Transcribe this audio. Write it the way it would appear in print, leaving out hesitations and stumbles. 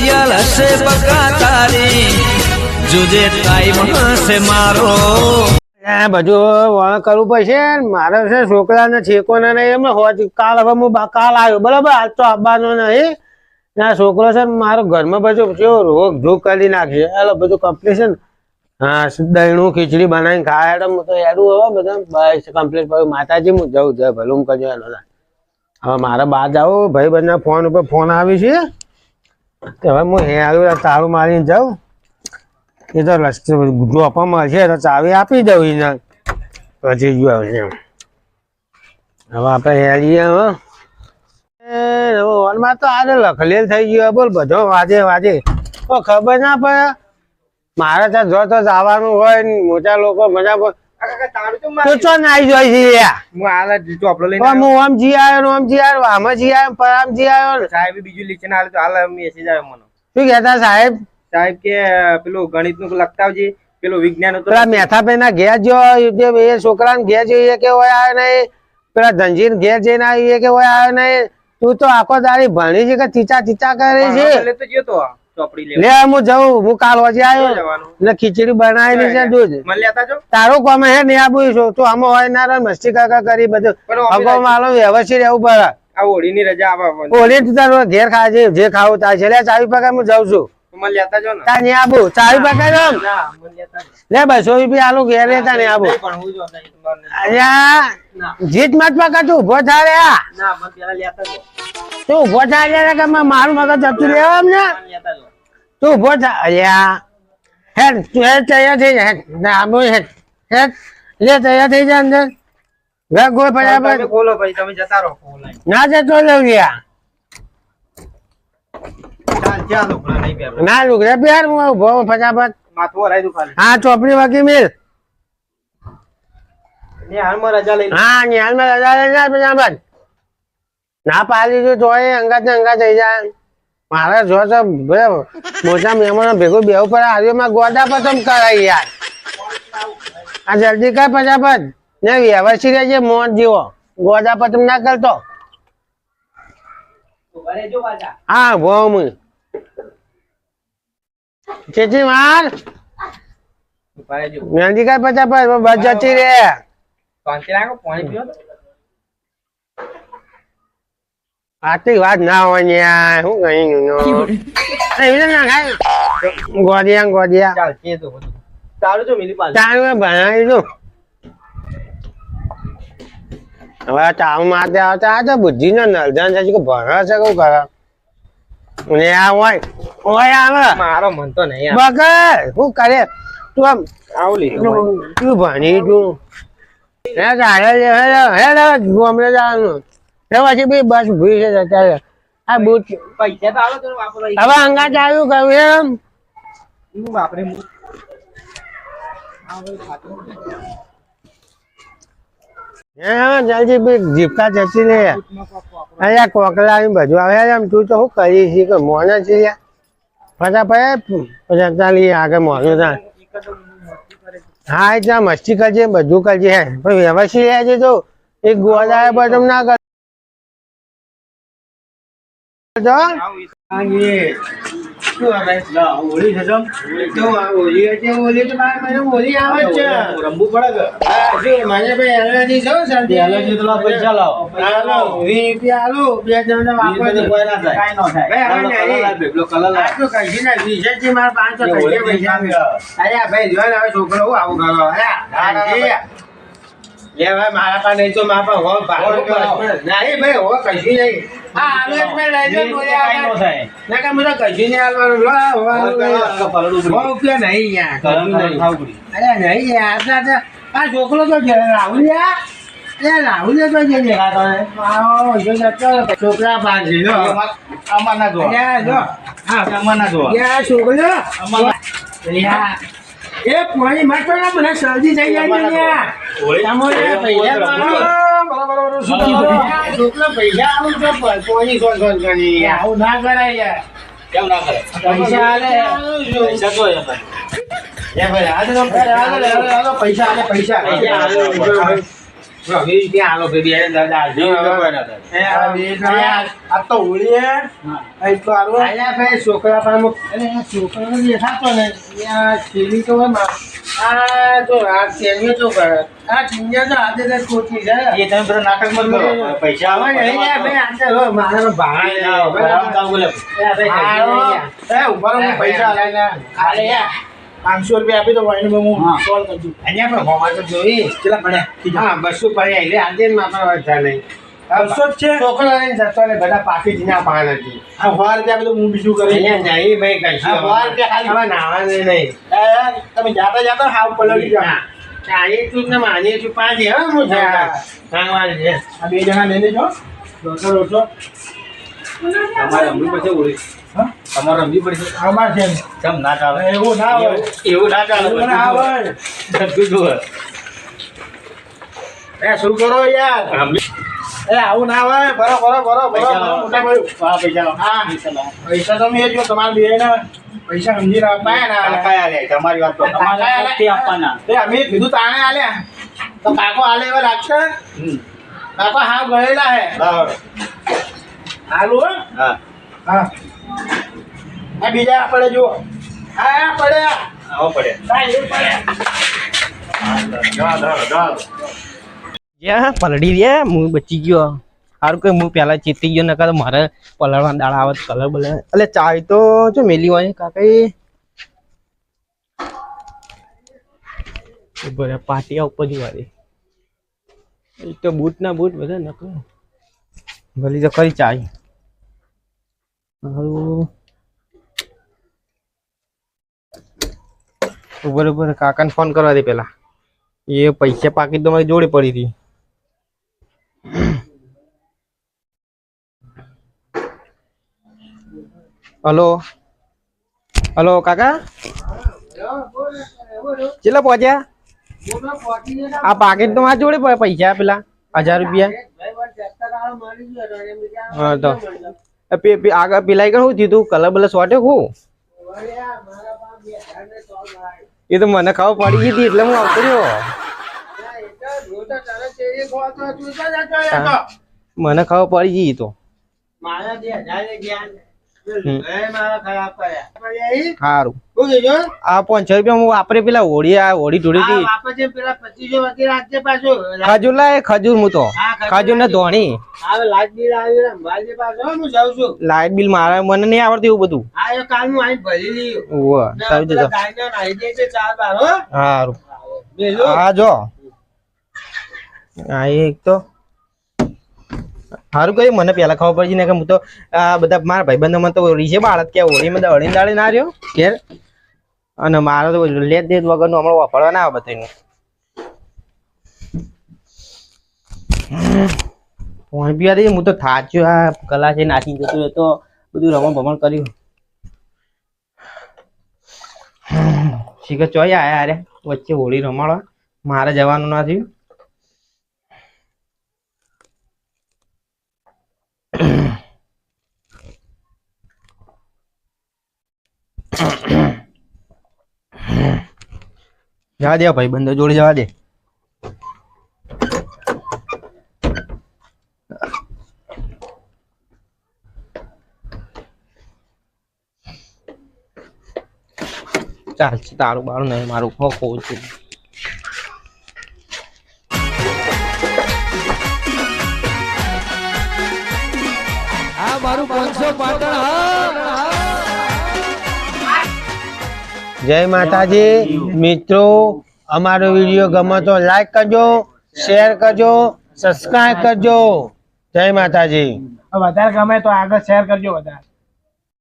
ઘડિયાળ હશે બકા તારી જોજે ટાઈમ હશે મારો બધું વણ કરવું પડશે મારે છે છોકરાને છેકોને નહીં એમ હોજ કાલ હવે હું કાલ આવ્યો બરાબર આજ તો આવવાનો નહીં ના છોકરો છે મારો ઘરમાં બધું કેવો રોગ ધૂક કરી નાખશે એટલે બધું કમ્પ્લીટ છે ને હા દહીણું ખીચડી બનાવીને ખાય એટલે હું તો એડું હવે બધા બસ કમ્પ્લીટ પડ્યું માતાજી હું જઉં જાય ભલે હું કરજો એનો હવે મારા બા જાઉં ભાઈ બંને ફોન ઉપર ફોન આવી છે હવે હું હે આવ્યું તાળું મારીને જાઉં એ તો ડ્રોપા મળશે તો ચાવી આપી દઉં એને પછી ગયો હવે આપણે હેરીએ વનમાં તો આજે લખલેલ થઈ ગયો બોલ બધો વાજે વાજે તો ખબર ના પડે મારે ત્યાં જો તો જવાનું હોય મોટા લોકો મજા સાહેબ સાહેબ કે પેલું ગણિત નું લખતા આવજે પેલું વિજ્ઞાન પેલા મેથાભાઈ ના ઘેર જો એ છોકરા ને ઘેર જોઈએ કે હોય આવે નહીં પેલા ધનજી ઘેર જઈને આવી કે હોય આવે નહીં તું તો આખો દાડી ભણી છે કે ચીચા ચીચા કરે છે લે હું જઉં હું કાલ વજે આવ્યો એટલે ખીચડી બનાવેલી છે દૂધ તારું કામ હે નહીં આવું છું તું આમાં હોય ના મસ્તી કાકા કરી બધું માલો વ્યવસ્થિત રહેવું પડે આ હોળી ની રજા આવે હોળી તું તારો ઘેર ખાજે જે ખાવું તાર છે લે ચાવી પગાર હું જાઉં છું જીત મત પકડ તું ઉભો થાય તું ઉભો થાય મારું મગજ જતું લેવા ને તું ઉભો થાય હેડ તું હેડ તૈયાર થઈ જાય હેડ લે તૈયાર થઈ જાય અંદર ઘર ગોળ ફટાફટ ખોલો ભાઈ તમે જતા રહો ના જતો લઉં યા ના લુગડા બિહાર ઉભો ફટાફટ હા ચોપડી વાગી મિલ હા નિહાલમાં રજા લઈ જાય ફટાફટ ના પાડી દીધું તો અંગાત ને અંગાત થઈ જાય મારે જો તો મોટા મહેમાનો ભેગું બેવું પડે હારીઓમાં ગોદા પતમ કરાય યાર આ જલ્દી કર ફટાફટ ને વ્યવસ્થિત રહેજે મોત જેવો ગોદા પતમ ના કરતો હા ભો હું ચેતી માર મહેંદી કઈ ફટાફટ બસ જતી રે આટલી વાત ના હોય ને શું કઈ ગોદિયા ગોદિયા તારું ભણાવી દઉં હવે તાવ મારતે આવતા આ તો બુદ્ધિ નો નલધન છે કે ભણે છે કઉ કરે ને આ હોય આવે મારો મન તો નહીં બગર શું કરે તું આમ તું ભણી તું હે ગમે જવાનું પછી બી બસ ભૂઈ છે અત્યારે આ બુટ પૈસા તો આવો તો વાપરો હવે અંગાત આવ્યું કહ્યું એમ વાપરે જલ્દી બી જીપકા જતી રે અહીંયા કોકલા બધું આવે એમ તું તો શું કરી છે કે મોને છે ફટાફટ પછી આગળ મોનું થાય હા એટલે મસ્તી કરજે બધું કરજે હે પણ વ્યવસ્થિત રહેજે તો એક ગોળા બધું ના કર છોકરો આવું લે ભાઈ મારા પાસે નહીં તો મારા પાસે નહીં ભાઈ હો કશું નહીં છોકરો તો રાહુલ છોકરા પાંચ છોકરો એ પાણી માટે મને શરદી થઈ જાય પૈસા આવું તો પાણી આવું ના કરાય કેમ ના કરે પૈસા વીસ રૂપિયા આલો ભાઈ, બે દાદા વીસ રૂપિયા આ તો હોળી હે એટલો આરો આયા ભાઈ છોકરા પાસે છોકરાનો દેખાતો ને આ ખેલી તો હોય માં. આ જો આ કેરીઓ તો કરે આ ચિંજા તો આજે તો ખોટી છે. એ તમે બધા નાટક મત કરો પૈસા હવે નહીં યાર ભાઈ આજે હવે મારા ભાડા બોલે ઉભા રહો, હું પૈસા આલે ખાલે યાર 500 રૂપિયા આપી દો વાઈન હું સોલ્વ કરજો. અહીંયા પણ હોવા તો જોઈ કેટલા પડ્યા? હા 200 પડ્યા એટલે આજે જ માપા વધતા નહીં. 500 જ છે. છોકરા લઈને જતો ને બધા પાકી જીના પાન હતી. આ 1000 રૂપિયા આપી દો, હું બીજું કરી અહીંયા નહીં ભાઈ કશું. હા, 1000 રૂપિયા ખાલી. હવે નાવાનું નહીં. તમે જાતા જાતા હાવ પલળી જાઓ. ચાલી તું ને માની તું પાંચ હે હું છે નાવાનું છે. આ બે જણા લઈ લેજો. ડોક્ટર ઓછો તમારે રમવી પડશે હોળી. હા? તમારે રમવી પડશે. અમાર છે ને. કેમ ના ચાલે? એવું ના હોય. એવું ના ચાલે. એવું ના હોય. બધું જુએ. શરૂ કરો યાર. આવું ના હોય. બરો મોટા ભાઈ. હા, પૈસા લાવો. હા. પૈસા લાવો. પૈસા તો મેં જો તમારે બે ને પૈસા સમજી રાખવા ના કાકા આલે, તમારી વાત તો તમારે પોતે આપવાના. તે અમે કીધું તાણે આલ્યા તો કાકો આલે એવા લાગશે. કાકો હા ગયેલા હે બરાબર. હાલું હો. હા. હા આ બીજા આપણે જુઓ. હા પડ્યા. આવો પડે. જ્યાં પલડી રહ્યા હું બચી ગયો. સારું કે હું પેલા ચેતી ગયો નકર તો મારે પલળવા દાડા આવત કલર બલર. એટલે ચાય તો જો મેલી હોય કાકા બરાબર પાટિયા ઉપર જોવા દે. એ તો બૂટ ના બૂટ બધા નકર ભલી તો ખરી ચાય. સારું બરોબર કાકાને ફોન કરવા દે પેલા. એ પૈસા પાકીટ તો મારી જોડે પડી હતી. હલો હલો કાકા કેટલા પહોંચ્યા? આ પાકીટ તો મારા જોડે પૈસા પેલા 1000 રૂપિયા. હા તો આગળ પેલા શું થયું તું કલર બલર સોટે હું એ તો મને ખબર પડી ગઈ હતી એટલે હું આવતો રહ્યો. મને ખબર પડી ગઈ તો સારું. આ 500 રૂપિયા હું વાપરે પેલા હોળી ઢોળી ખજૂર લાય ખજૂર હું તો ખજૂર ને ધોણી લાઈટ બિલ મારે મને નહીં આવડતું એવું બધું. સારું હા જો હા એક તો સારું કહ્યું મને પેલા ખબર પડી ને કે હું તો આ બધા મારા ભાઈબંધો મને તો રીસે બાળત કે હોળીમાં તો હળીને દાડે ના રહ્યો ઘેર અને મારો તો લેત દેત વગરનું હમણાં વાપરવા ના આવે બધાનું. ફોન પી હતી હું તો થાચ્યો. આ કલા છે નાચી જતો તો બધું રમણ ભમણ કર્યું. શીખર ચોય આયા અરે વચ્ચે હોળી રમાડવા મારે જવાનું ના થયું. જવા દે ભાઈ બંધો જોડે જવા દે. ચાલશે તારું બારું નહીં મારું ખોખું છું. આ મારું 500 પાટણ. જય માતાજી મિત્રો, અમારો વિડીયો ગમે તો લાઈક કરજો, શેર કરજો, સબસ્ક્રાઇબ કરજો. જય માતાજી. વધારે ગમે તો આગળ શેર કરજો વધારે.